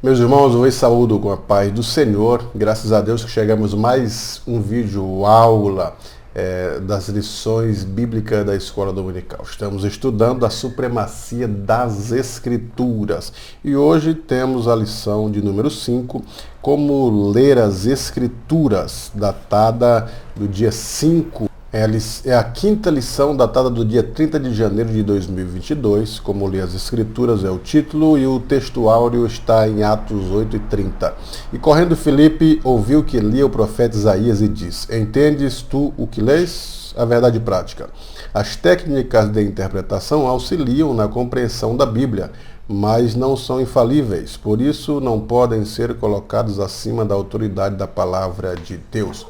Meus irmãos, eu os saúdo com a paz do Senhor. Graças a Deus que chegamos a mais um vídeo aula das lições bíblicas da Escola Dominical. Estamos estudando a supremacia das Escrituras. E hoje temos a lição de número 5, como ler as Escrituras, datada do dia 5. É a quinta lição, datada do dia 30 de janeiro de 2022. Como ler as Escrituras é o título, e o texto áureo está em Atos 8:30. E correndo Filipe, ouviu que lia o profeta Isaías e diz: Entendes tu o que lês? A verdade prática. As técnicas de interpretação auxiliam na compreensão da Bíblia, mas não são infalíveis, por isso não podem ser colocados acima da autoridade da palavra de Deus.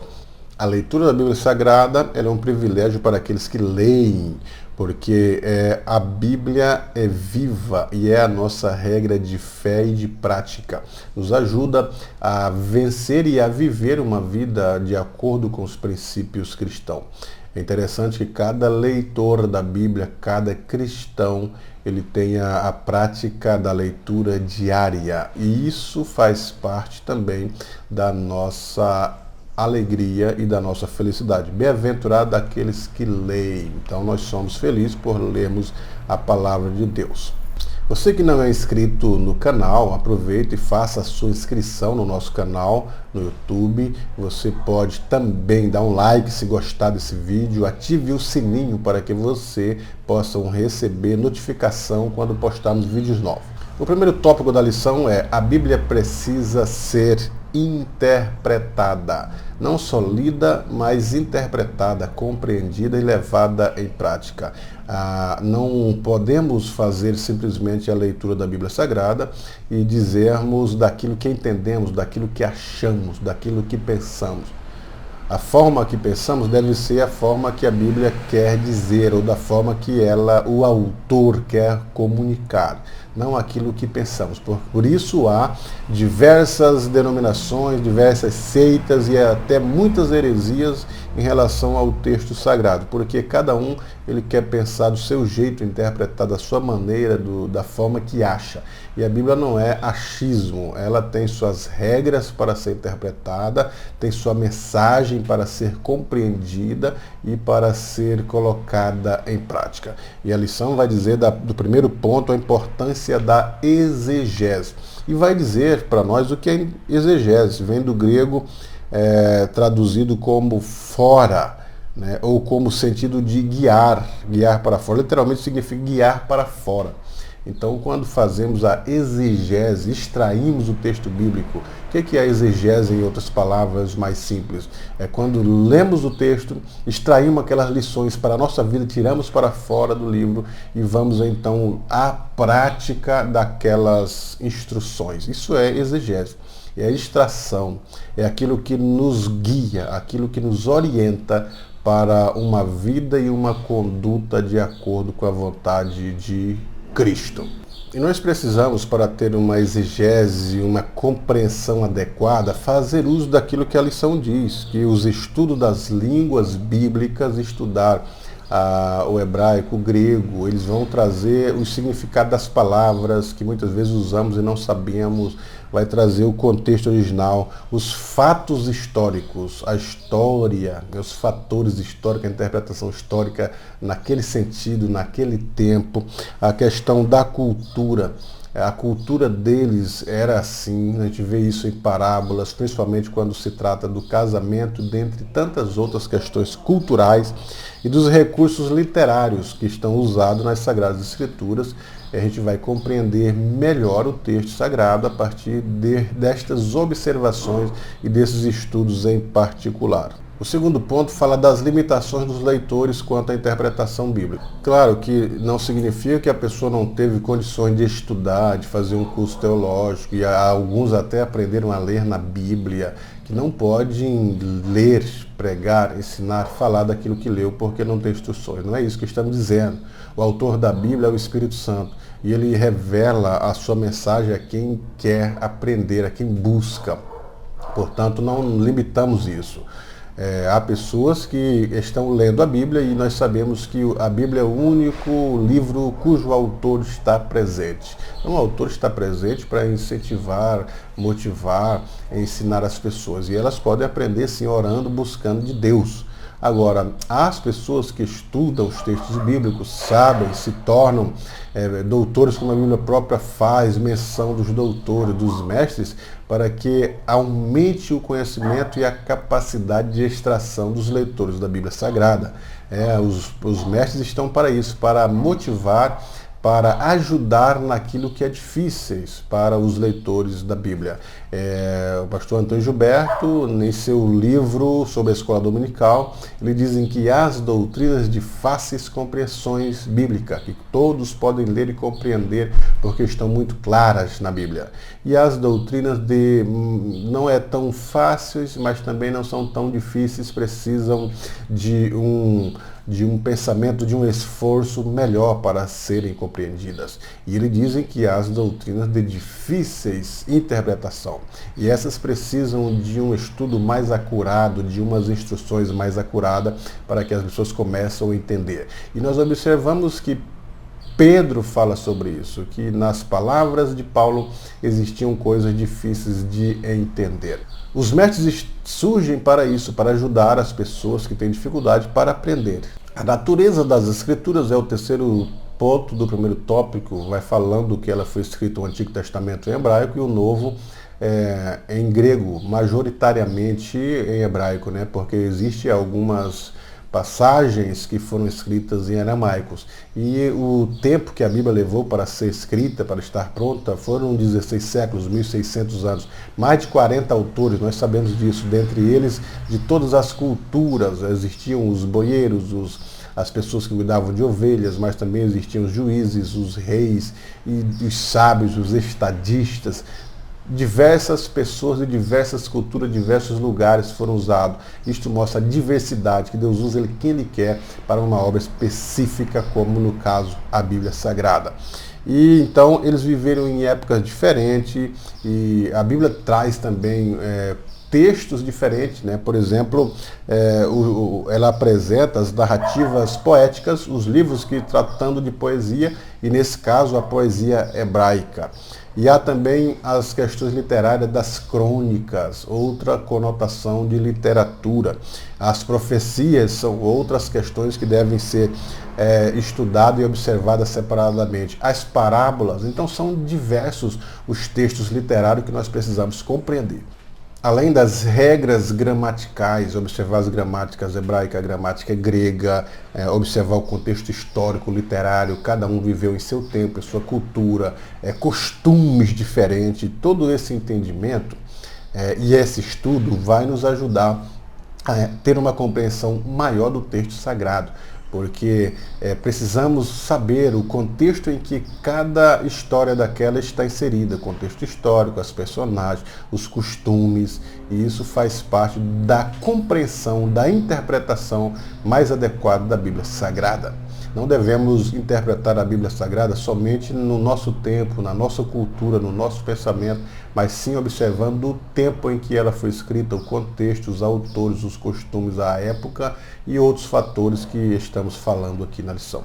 A leitura da Bíblia Sagrada é um privilégio para aqueles que leem, porque a Bíblia é viva e é a nossa regra de fé e de prática. Nos ajuda a vencer e a viver uma vida de acordo com os princípios cristãos. É interessante que cada leitor da Bíblia, cada cristão, ele tenha a prática da leitura diária. E isso faz parte também da nossa alegria e da nossa felicidade. Bem-aventurado aqueles que leem. Então nós somos felizes por lermos a palavra de Deus. Você que não é inscrito no canal, aproveite e faça a sua inscrição no nosso canal no YouTube. Você pode também dar um like se gostar desse vídeo, ative o sininho para que você possa receber notificação quando postarmos vídeos novos. O primeiro tópico da lição é: a Bíblia precisa ser interpretada. Não só lida, mas interpretada, compreendida e levada em prática. Não podemos fazer simplesmente a leitura da Bíblia Sagrada e dizermos daquilo que entendemos, daquilo que achamos, daquilo que pensamos. A forma que pensamos deve ser a forma que a Bíblia quer dizer, ou da forma que o autor quer comunicar, não aquilo que pensamos. Por isso há diversas denominações, diversas seitas e até muitas heresias em relação ao texto sagrado, porque cada um ele quer pensar do seu jeito, interpretar da sua maneira, da forma que acha. E a Bíblia não é achismo, ela tem suas regras para ser interpretada, tem sua mensagem para ser compreendida e para ser colocada em prática. E a lição vai dizer do primeiro ponto a importância da exegese. E vai dizer para nós o que é exegese. Vem do grego traduzido como fora, né? Ou como sentido de guiar para fora. Literalmente significa guiar para fora. Então, quando fazemos a exegese, extraímos o texto bíblico. O que é a exegese, em outras palavras mais simples? É quando lemos o texto, extraímos aquelas lições para a nossa vida, tiramos para fora do livro e vamos então à prática daquelas instruções. Isso é exegese. É a extração, é aquilo que nos guia, aquilo que nos orienta para uma vida e uma conduta de acordo com a vontade de Cristo. E nós precisamos, para ter uma exegese, uma compreensão adequada, fazer uso daquilo que a lição diz, que os estudos das línguas bíblicas, estudar o hebraico, o grego, eles vão trazer o significado das palavras que muitas vezes usamos e não sabemos, vai trazer o contexto original, os fatos históricos, a história, os fatores históricos, a interpretação histórica naquele sentido, naquele tempo, a questão da cultura. A cultura deles era assim, a gente vê isso em parábolas, principalmente quando se trata do casamento, dentre tantas outras questões culturais e dos recursos literários que estão usados nas Sagradas Escrituras. A gente vai compreender melhor o texto sagrado a partir destas observações e desses estudos em particular. O segundo ponto fala das limitações dos leitores quanto à interpretação bíblica. Claro que não significa que a pessoa não teve condições de estudar, de fazer um curso teológico, e alguns até aprenderam a ler na Bíblia, que não podem ler, pregar, ensinar, falar daquilo que leu, porque não tem instruções. Não é isso que estamos dizendo. O autor da Bíblia é o Espírito Santo, e ele revela a sua mensagem a quem quer aprender, a quem busca. Portanto, não limitamos isso. Há pessoas que estão lendo a Bíblia e nós sabemos que a Bíblia é o único livro cujo autor está presente. Então, o autor está presente para incentivar, motivar, ensinar as pessoas. E elas podem aprender sim orando, buscando de Deus. Agora, as pessoas que estudam os textos bíblicos, sabem, se tornam doutores, como a Bíblia própria faz menção dos doutores, dos mestres, para que aumente o conhecimento e a capacidade de extração dos leitores da Bíblia Sagrada. Os mestres estão para isso, para motivar, para ajudar naquilo que é difícil para os leitores da Bíblia. O pastor Antônio Gilberto, em seu livro sobre a escola dominical, ele dizem que as doutrinas de fáceis compreensões bíblicas, que todos podem ler e compreender porque estão muito claras na Bíblia. E as doutrinas de não é tão fáceis, mas também não são tão difíceis, precisam de um pensamento, de um esforço melhor para serem compreendidas. E eles dizem que as doutrinas de difíceis interpretação. E essas precisam de um estudo mais acurado, de umas instruções mais acuradas para que as pessoas comecem a entender. E nós observamos que Pedro fala sobre isso, que nas palavras de Paulo existiam coisas difíceis de entender. Os mestres surgem para isso, para ajudar as pessoas que têm dificuldade para aprender. A natureza das Escrituras é o terceiro ponto do primeiro tópico, vai falando que ela foi escrita no Antigo Testamento em hebraico e o Novo em grego, majoritariamente em hebraico, né? Porque existe algumas passagens que foram escritas em aramaicos. E o tempo que a Bíblia levou para ser escrita, para estar pronta, foram 16 séculos, 1600 anos. Mais de 40 autores, nós sabemos disso. Dentre eles, de todas as culturas, existiam os boieiros, as pessoas que cuidavam de ovelhas, mas também existiam os juízes, os reis, e os sábios, os estadistas. Diversas pessoas de diversas culturas, diversos lugares foram usados. Isto mostra a diversidade, que Deus usa quem Ele quer para uma obra específica, como no caso a Bíblia Sagrada. E então eles viveram em épocas diferentes e a Bíblia traz também textos diferentes, né? Por exemplo, ela apresenta as narrativas poéticas, os livros que tratando de poesia, e nesse caso a poesia hebraica. E há também as questões literárias das crônicas, outra conotação de literatura. As profecias são outras questões que devem ser estudadas e observadas separadamente. As parábolas, então são diversos os textos literários que nós precisamos compreender. Além das regras gramaticais, observar as gramáticas hebraica, a gramática grega, observar o contexto histórico, literário, cada um viveu em seu tempo, em sua cultura, costumes diferentes, todo esse entendimento e esse estudo vai nos ajudar a ter uma compreensão maior do texto sagrado. Porque precisamos saber o contexto em que cada história daquela está inserida, o contexto histórico, as personagens, os costumes, e isso faz parte da compreensão, da interpretação mais adequada da Bíblia Sagrada. Não devemos interpretar a Bíblia Sagrada somente no nosso tempo, na nossa cultura, no nosso pensamento, mas sim observando o tempo em que ela foi escrita, o contexto, os autores, os costumes, a época e outros fatores que estamos falando aqui na lição.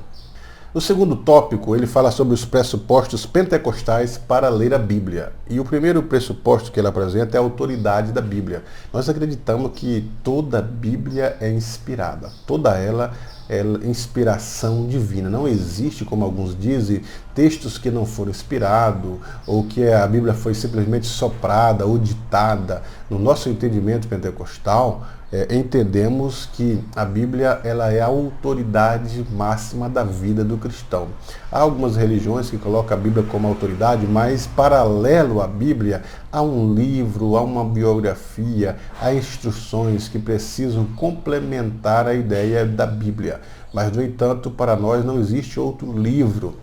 O segundo tópico, ele fala sobre os pressupostos pentecostais para ler a Bíblia. E o primeiro pressuposto que ele apresenta é a autoridade da Bíblia. Nós acreditamos que toda a Bíblia é inspirada, toda ela é inspiração divina. Não existe, como alguns dizem, textos que não foram inspirados ou que a Bíblia foi simplesmente soprada ou ditada. No nosso entendimento pentecostal, entendemos que a Bíblia ela é a autoridade máxima da vida do cristão. Há algumas religiões que colocam a Bíblia como autoridade, mas paralelo à Bíblia há um livro, há uma biografia, há instruções que precisam complementar a ideia da Bíblia. Mas, no entanto, para nós não existe outro livro,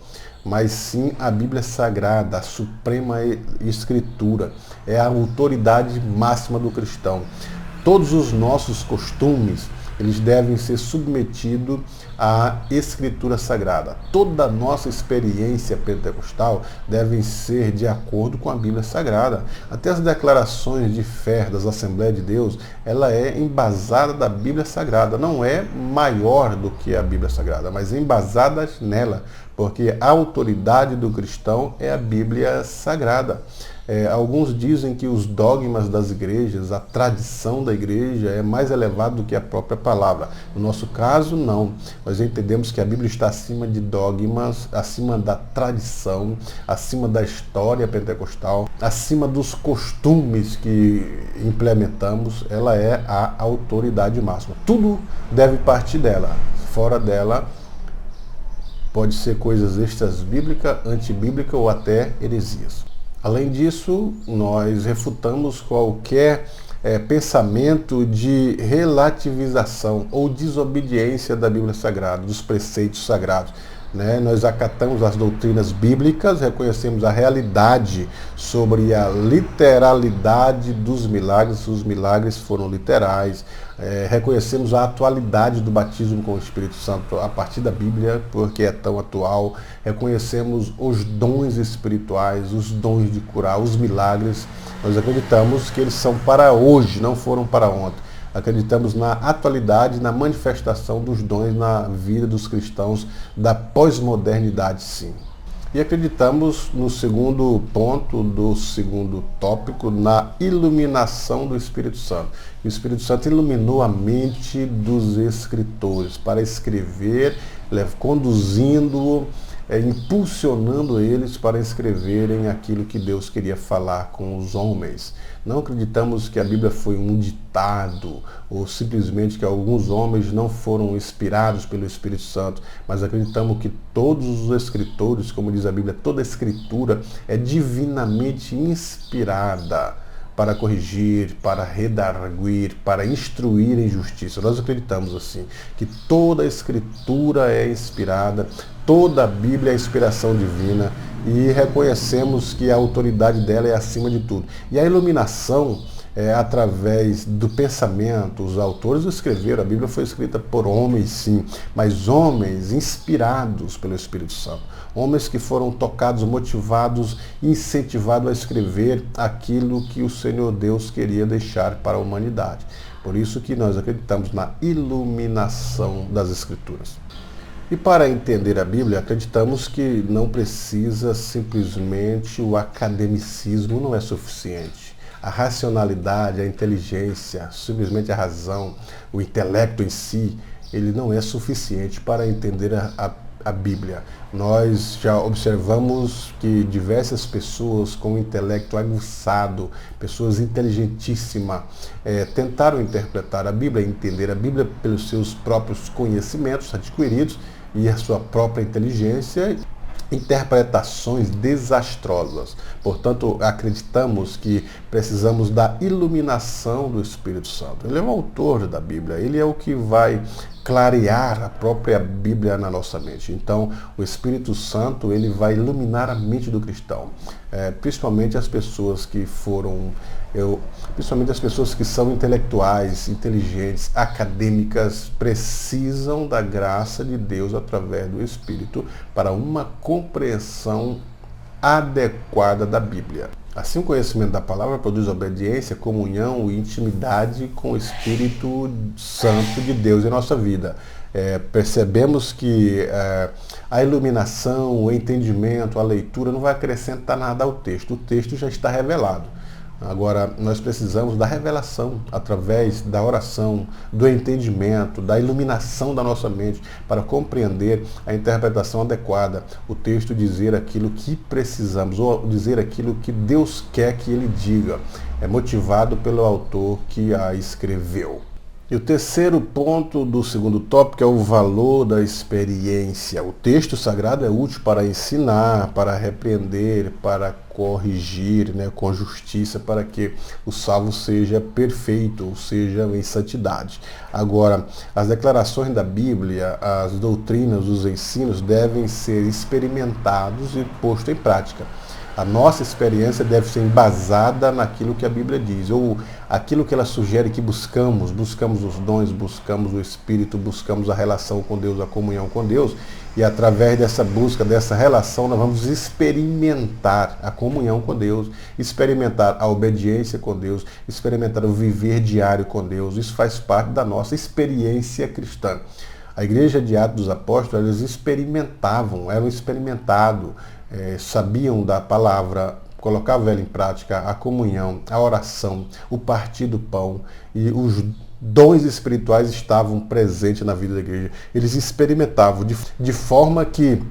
mas sim a Bíblia Sagrada, a Suprema Escritura. É a autoridade máxima do cristão. Todos os nossos costumes, eles devem ser submetidos à Escritura Sagrada. Toda a nossa experiência pentecostal deve ser de acordo com a Bíblia Sagrada. Até as declarações de fé das Assembleias de Deus, ela é embasada da Bíblia Sagrada. Não é maior do que a Bíblia Sagrada, mas embasada nela, porque a autoridade do cristão é a Bíblia Sagrada. Alguns dizem que os dogmas das igrejas, a tradição da igreja é mais elevada do que a própria palavra. No nosso caso, não. Nós entendemos que a Bíblia está acima de dogmas, acima da tradição, acima da história pentecostal, acima dos costumes que implementamos. Ela é a autoridade máxima. Tudo deve partir dela. Fora dela, pode ser coisas extras-bíblicas, antibíblicas ou até heresias. Além disso, nós refutamos qualquer pensamento de relativização ou desobediência da Bíblia Sagrada, dos preceitos sagrados. Nós acatamos as doutrinas bíblicas, reconhecemos a realidade sobre a literalidade dos milagres, os milagres foram literais, reconhecemos a atualidade do batismo com o Espírito Santo a partir da Bíblia, porque é tão atual, reconhecemos os dons espirituais, os dons de curar, os milagres, nós acreditamos que eles são para hoje, não foram para ontem. Acreditamos na atualidade, na manifestação dos dons na vida dos cristãos da pós-modernidade, sim. E acreditamos no segundo ponto do segundo tópico, na iluminação do Espírito Santo. O Espírito Santo iluminou a mente dos escritores para escrever, conduzindo, impulsionando eles para escreverem aquilo que Deus queria falar com os homens. Não acreditamos que a Bíblia foi um ditado ou simplesmente que alguns homens não foram inspirados pelo Espírito Santo, mas acreditamos que todos os escritores, como diz a Bíblia, toda a Escritura é divinamente inspirada para corrigir, para redarguir, para instruir em justiça. Nós acreditamos assim, que toda a Escritura é inspirada, toda a Bíblia é inspiração divina e reconhecemos que a autoridade dela é acima de tudo. E a iluminação é através do pensamento. Os autores escreveram, a Bíblia foi escrita por homens, sim, mas homens inspirados pelo Espírito Santo. Homens que foram tocados, motivados, incentivados a escrever aquilo que o Senhor Deus queria deixar para a humanidade. Por isso que nós acreditamos na iluminação das Escrituras. E para entender a Bíblia, acreditamos que não precisa simplesmente o academicismo, não é suficiente. A racionalidade, a inteligência, simplesmente a razão, o intelecto em si, ele não é suficiente para entender a Bíblia. Nós já observamos que diversas pessoas com intelecto aguçado, pessoas inteligentíssimas, tentaram interpretar a Bíblia, entender a Bíblia pelos seus próprios conhecimentos adquiridos e a sua própria inteligência, interpretações desastrosas. Portanto, acreditamos que precisamos da iluminação do Espírito Santo. Ele é o autor da Bíblia, ele é o que vai clarear a própria Bíblia na nossa mente. Então, o Espírito Santo, ele vai iluminar a mente do cristão. Principalmente as pessoas que principalmente as pessoas que são intelectuais, inteligentes, acadêmicas, precisam da graça de Deus através do Espírito para uma compreensão adequada da Bíblia. Assim, o conhecimento da palavra produz obediência, comunhão e intimidade com o Espírito Santo de Deus em nossa vida. Percebemos que a iluminação, o entendimento, a leitura não vai acrescentar nada ao texto. O texto já está revelado. Agora, nós precisamos da revelação através da oração, do entendimento, da iluminação da nossa mente para compreender a interpretação adequada, o texto dizer aquilo que precisamos, ou dizer aquilo que Deus quer que ele diga. É motivado pelo autor que a escreveu. E o terceiro ponto do segundo tópico é o valor da experiência. O texto sagrado é útil para ensinar, para repreender, para corrigir, com justiça, para que o salvo seja perfeito, ou seja, em santidade. Agora, as declarações da Bíblia, as doutrinas, os ensinos devem ser experimentados e postos em prática. A nossa experiência deve ser embasada naquilo que a Bíblia diz, ou aquilo que ela sugere que buscamos os dons, buscamos o Espírito, buscamos a relação com Deus, a comunhão com Deus, e através dessa busca, dessa relação, nós vamos experimentar a comunhão com Deus, experimentar a obediência com Deus, experimentar o viver diário com Deus. Isso faz parte da nossa experiência cristã. A igreja de Atos dos Apóstolos, eles experimentavam, eram experimentados, sabiam da palavra, colocavam ela em prática, a comunhão, a oração, o partir do pão, e os dons espirituais estavam presentes na vida da igreja. Eles experimentavam de forma que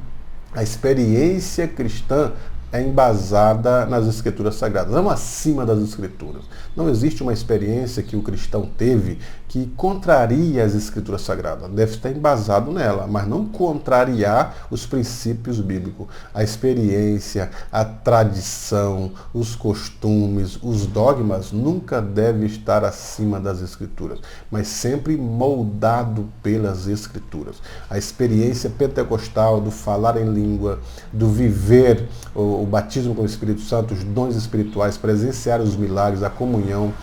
a experiência cristã é embasada nas Escrituras Sagradas, não acima das Escrituras. Não existe uma experiência que o cristão teve que contraria as Escrituras Sagradas. Deve estar embasado nela, mas não contrariar os princípios bíblicos. A experiência, a tradição, os costumes, os dogmas nunca deve estar acima das Escrituras, mas sempre moldado pelas Escrituras. A experiência pentecostal do falar em língua, do viver o batismo com o Espírito Santo, os dons espirituais, presenciar os milagres, a comunhão,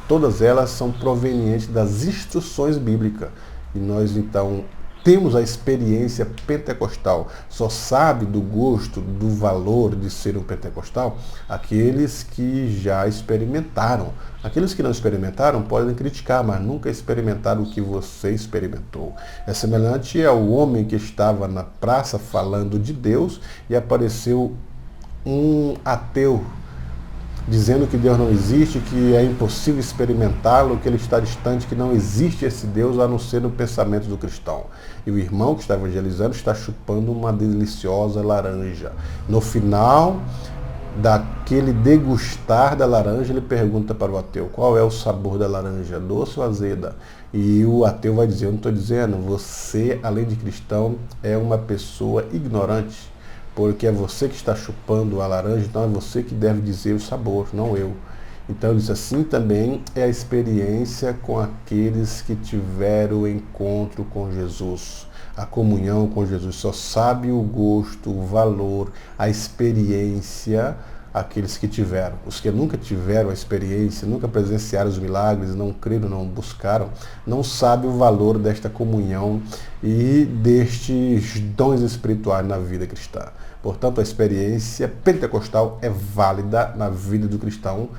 todas elas são provenientes das instruções bíblicas. E nós, então, temos a experiência pentecostal. Só sabe do gosto, do valor de ser um pentecostal aqueles que já experimentaram. Aqueles que não experimentaram podem criticar, mas nunca experimentaram o que você experimentou. É semelhante ao homem que estava na praça falando de Deus e apareceu um ateu dizendo que Deus não existe, que é impossível experimentá-lo, que ele está distante, que não existe esse Deus a não ser no pensamento do cristão. E o irmão que está evangelizando está chupando uma deliciosa laranja. No final daquele degustar da laranja, ele pergunta para o ateu: qual é o sabor da laranja, doce ou azeda? E o ateu vai dizer: eu não estou dizendo, você, além de cristão, é uma pessoa ignorante, porque é você que está chupando a laranja, então é você que deve dizer o sabor, não eu. Então ele diz: assim também é a experiência com aqueles que tiveram o encontro com Jesus, a comunhão com Jesus. Só sabe o gosto, o valor, a experiência aqueles que tiveram. Os que nunca tiveram a experiência, nunca presenciaram os milagres, não creram, não buscaram, não sabem o valor desta comunhão e destes dons espirituais na vida cristã. Portanto, a experiência pentecostal é válida na vida do cristão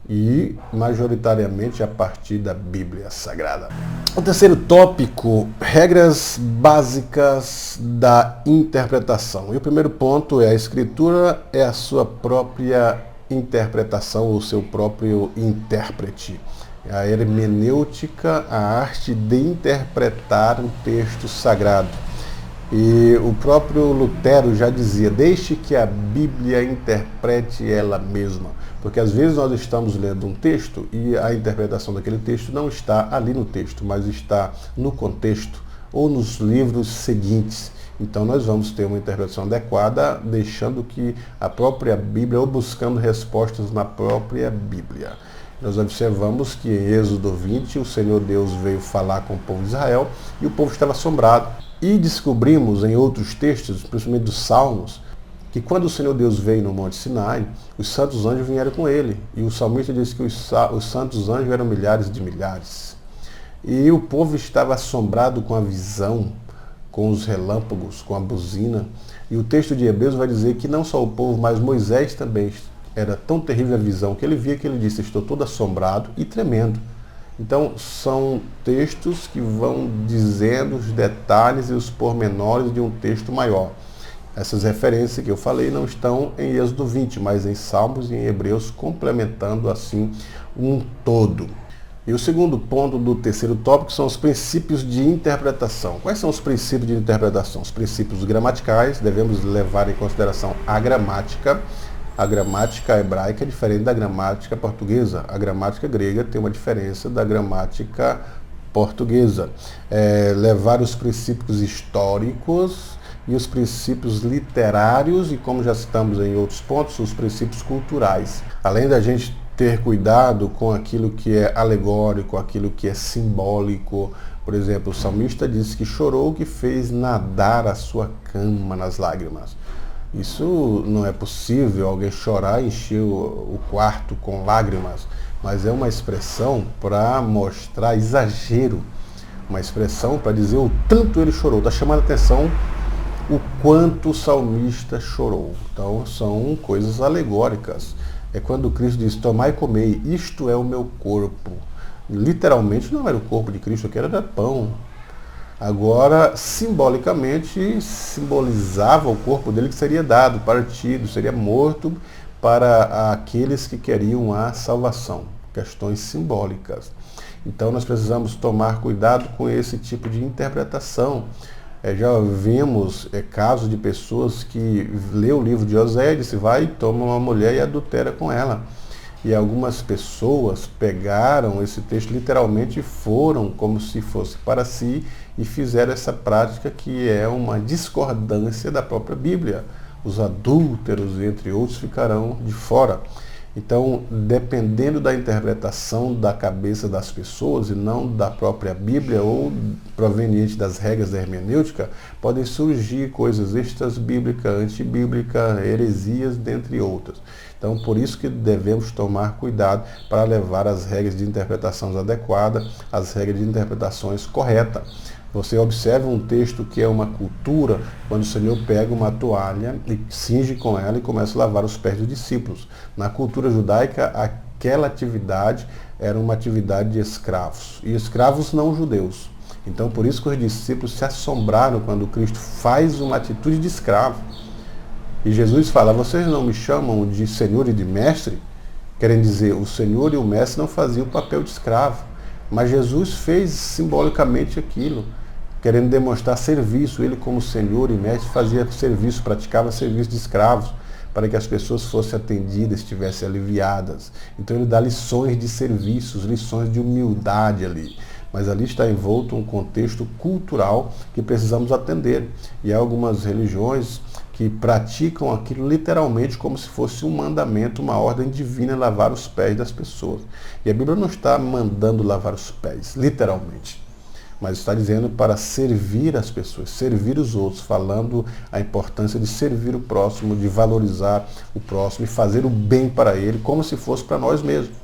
e majoritariamente a partir da Bíblia Sagrada. O terceiro tópico: regras básicas da interpretação. E o primeiro ponto é: a Escritura é a sua própria interpretação, o seu próprio intérprete. A hermenêutica, a arte de interpretar um texto sagrado. E o próprio Lutero já dizia: deixe que a Bíblia interprete ela mesma. Porque às vezes nós estamos lendo um texto e a interpretação daquele texto não está ali no texto, mas está no contexto ou nos livros seguintes. Então nós vamos ter uma interpretação adequada, deixando que a própria Bíblia, ou buscando respostas na própria Bíblia. Nós observamos que em Êxodo 20, o Senhor Deus veio falar com o povo de Israel e o povo estava assombrado. E descobrimos em outros textos, principalmente dos Salmos, que quando o Senhor Deus veio no Monte Sinai, os santos anjos vieram com ele. E o salmista diz que os santos anjos eram milhares de milhares. E o povo estava assombrado com a visão, com os relâmpagos, com a buzina. E o texto de Hebreus vai dizer que não só o povo, mas Moisés também. Era tão terrível a visão que ele via que ele disse: estou todo assombrado e tremendo. Então, são textos que vão dizendo os detalhes e os pormenores de um texto maior. Essas referências que eu falei não estão em Êxodo 20, mas em Salmos e em Hebreus, complementando assim um todo. E o segundo ponto do terceiro tópico são os princípios de interpretação. Quais são os princípios de interpretação? Os princípios gramaticais, devemos levar em consideração a gramática. A gramática hebraica é diferente da gramática portuguesa. A gramática grega tem uma diferença da gramática portuguesa. Levar os princípios históricos e os princípios literários e, como já citamos em outros pontos, os princípios culturais. Além da gente ter cuidado com aquilo que é alegórico, aquilo que é simbólico. Por exemplo, o salmista diz que chorou o que fez nadar a sua cama nas lágrimas. Isso não é possível, alguém chorar e encher o quarto com lágrimas, mas é uma expressão para mostrar exagero, uma expressão para dizer o tanto ele chorou. Está chamando a atenção o quanto o salmista chorou. Então são coisas alegóricas. É quando Cristo diz, tomai e comei, isto é o meu corpo. Literalmente não era o corpo de Cristo, aquilo era pão. Agora, simbolicamente, simbolizava o corpo dele que seria dado, partido, seria morto para aqueles que queriam a salvação. Questões simbólicas. Então nós precisamos tomar cuidado com esse tipo de interpretação. Já vimos casos de pessoas que lê o livro de Oséias e disse, vai, toma uma mulher e adultera com ela. E algumas pessoas pegaram esse texto literalmente e foram como se fosse para si e fizeram essa prática que é uma discordância da própria Bíblia. Os adúlteros, entre outros, ficarão de fora. Então, dependendo da interpretação da cabeça das pessoas e não da própria Bíblia ou proveniente das regras da hermenêutica, podem surgir coisas extras-bíblicas, antibíblicas, heresias, dentre outras. Então, por isso que devemos tomar cuidado para levar as regras de interpretação adequadas, as regras de interpretações corretas. Você observa um texto que é uma cultura, quando o Senhor pega uma toalha e cinge com ela e começa a lavar os pés dos discípulos. Na cultura judaica, aquela atividade era uma atividade de escravos, e escravos não judeus. Então, por isso que os discípulos se assombraram quando Cristo faz uma atitude de escravo. E Jesus fala, vocês não me chamam de Senhor e de Mestre? Querem dizer, o Senhor e o Mestre não faziam o papel de escravo. Mas Jesus fez simbolicamente aquilo, querendo demonstrar serviço. Ele, como Senhor e Mestre, fazia serviço, praticava serviço de escravos, para que as pessoas fossem atendidas, estivessem aliviadas. Então ele dá lições de serviços, lições de humildade ali. Mas ali está envolto um contexto cultural que precisamos atender. E há algumas religiões que praticam aquilo literalmente como se fosse um mandamento, uma ordem divina, lavar os pés das pessoas. E a Bíblia não está mandando lavar os pés, literalmente, mas está dizendo para servir as pessoas, servir os outros, falando a importância de servir o próximo, de valorizar o próximo e fazer o bem para ele, como se fosse para nós mesmos.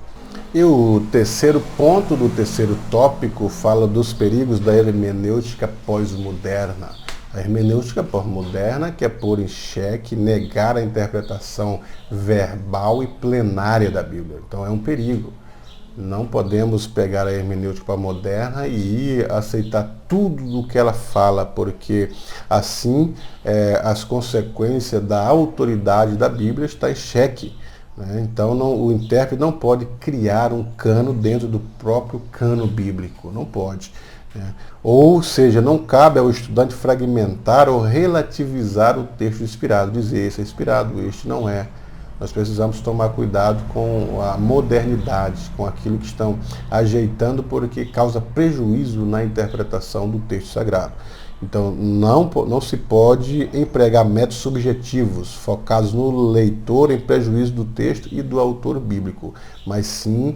E o terceiro ponto do terceiro tópico fala dos perigos da hermenêutica pós-moderna. A hermenêutica pós-moderna quer pôr em xeque, negar a interpretação verbal e plenária da Bíblia. Então é um perigo. Não podemos pegar a hermenêutica pós-moderna e aceitar tudo do que ela fala, porque assim as consequências da autoridade da Bíblia estão em xeque. Então o intérprete não pode criar um cano dentro do próprio cano bíblico, não pode. Ou seja, não cabe ao estudante fragmentar ou relativizar o texto inspirado, dizer esse é inspirado, este não é. Nós precisamos tomar cuidado com a modernidade, com aquilo que estão ajeitando, porque causa prejuízo na interpretação do texto sagrado. Então, não se pode empregar métodos subjetivos, focados no leitor em prejuízo do texto e do autor bíblico, mas sim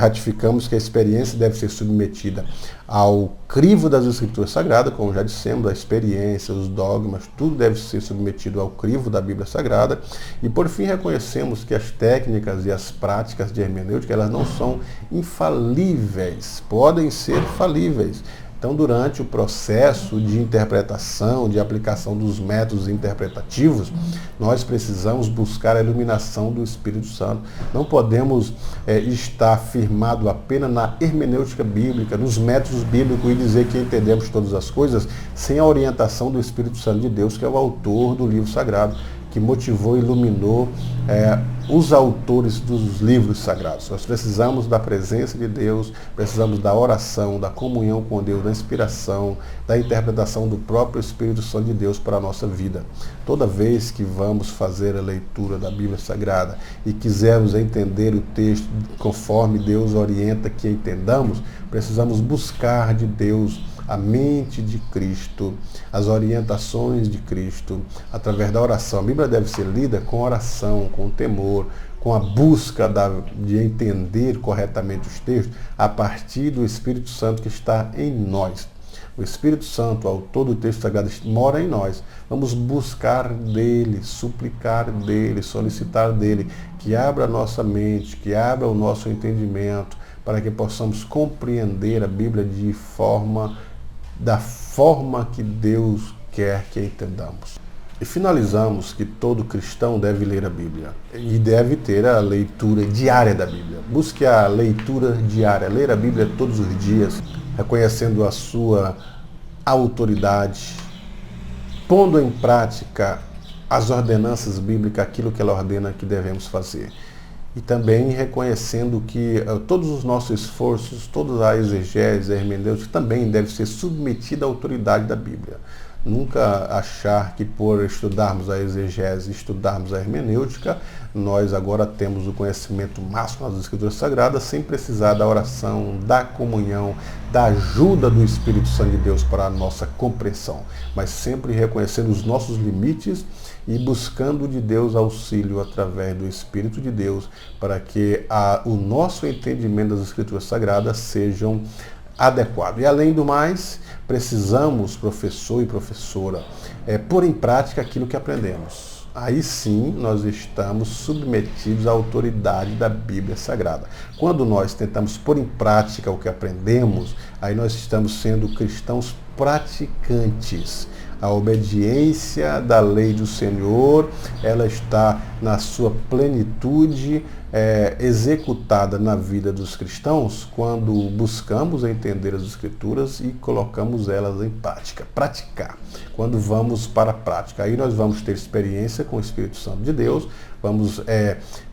ratificamos que a experiência deve ser submetida ao crivo das Escrituras Sagradas, como já dissemos, a experiência, os dogmas, tudo deve ser submetido ao crivo da Bíblia Sagrada. E, por fim, reconhecemos que as técnicas e as práticas de hermenêutica, elas não são infalíveis, podem ser falíveis. Então, durante o processo de interpretação, de aplicação dos métodos interpretativos, nós precisamos buscar a iluminação do Espírito Santo. Não podemos estar firmado apenas na hermenêutica bíblica, nos métodos bíblicos e dizer que entendemos todas as coisas sem a orientação do Espírito Santo de Deus, que é o autor do livro sagrado, que motivou e iluminou os autores dos livros sagrados. Nós precisamos da presença de Deus, precisamos da oração, da comunhão com Deus, da inspiração, da interpretação do próprio Espírito Santo de Deus para a nossa vida. Toda vez que vamos fazer a leitura da Bíblia Sagrada e quisermos entender o texto conforme Deus orienta que entendamos, precisamos buscar de Deus a mente de Cristo, as orientações de Cristo, através da oração. A Bíblia deve ser lida com oração, com temor, com a busca de entender corretamente os textos a partir do Espírito Santo que está em nós. O Espírito Santo, autor do texto sagrado, mora em nós. Vamos buscar dele, suplicar dele, solicitar dele, que abra a nossa mente, que abra o nosso entendimento, para que possamos compreender a Bíblia da forma que Deus quer que a entendamos. E finalizamos que todo cristão deve ler a Bíblia e deve ter a leitura diária da Bíblia. Busque a leitura diária, ler a Bíblia todos os dias, reconhecendo a sua autoridade, pondo em prática as ordenanças bíblicas, aquilo que ela ordena que devemos fazer. E também reconhecendo que todos os nossos esforços, toda a exegese, a hermenêutica, também deve ser submetida à autoridade da Bíblia. Nunca achar que por estudarmos a exegese, estudarmos a hermenêutica, nós agora temos o conhecimento máximo das Escrituras Sagradas, sem precisar da oração, da comunhão, da ajuda do Espírito Santo de Deus para a nossa compreensão, mas sempre reconhecendo os nossos limites e buscando de Deus auxílio através do Espírito de Deus, para que o nosso entendimento das Escrituras Sagradas sejam adequado. E além do mais, precisamos, professor e professora, pôr em prática aquilo que aprendemos. Aí sim nós estamos submetidos à autoridade da Bíblia Sagrada. Quando nós tentamos pôr em prática o que aprendemos, aí nós estamos sendo cristãos praticantes. A obediência da lei do Senhor, ela está na sua plenitude, executada na vida dos cristãos quando buscamos entender as Escrituras e colocamos elas em prática. Praticar. Quando vamos para a prática, aí nós vamos ter experiência com o Espírito Santo de Deus, vamos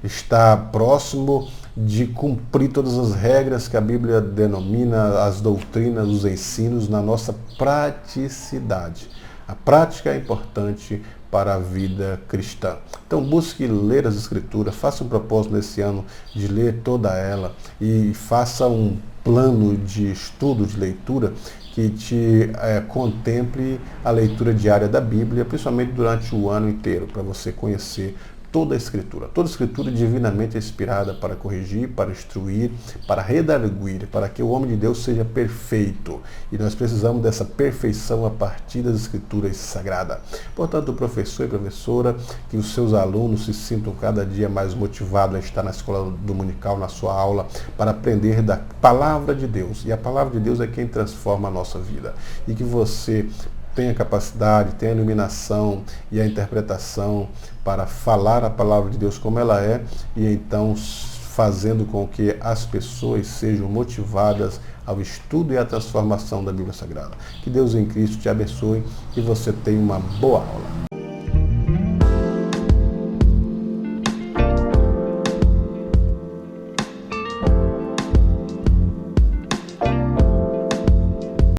estar próximo de cumprir todas as regras que a Bíblia denomina, as doutrinas, os ensinos, na nossa praticidade. A prática é importante para a vida cristã. Então busque ler as Escrituras, faça um propósito nesse ano de ler toda ela e faça um plano de estudo, de leitura, que te contemple a leitura diária da Bíblia, principalmente durante o ano inteiro, para você conhecer toda a Escritura. Toda a Escritura divinamente inspirada para corrigir, para instruir, para redarguir, para que o homem de Deus seja perfeito. E nós precisamos dessa perfeição a partir das Escrituras sagradas. Portanto, professor e professora, que os seus alunos se sintam cada dia mais motivados a estar na escola dominical, na sua aula, para aprender da Palavra de Deus. E a Palavra de Deus é quem transforma a nossa vida. E que você tenha capacidade, tenha a iluminação e a interpretação para falar a palavra de Deus como ela é, e então fazendo com que as pessoas sejam motivadas ao estudo e à transformação da Bíblia Sagrada. Que Deus em Cristo te abençoe e você tenha uma boa aula.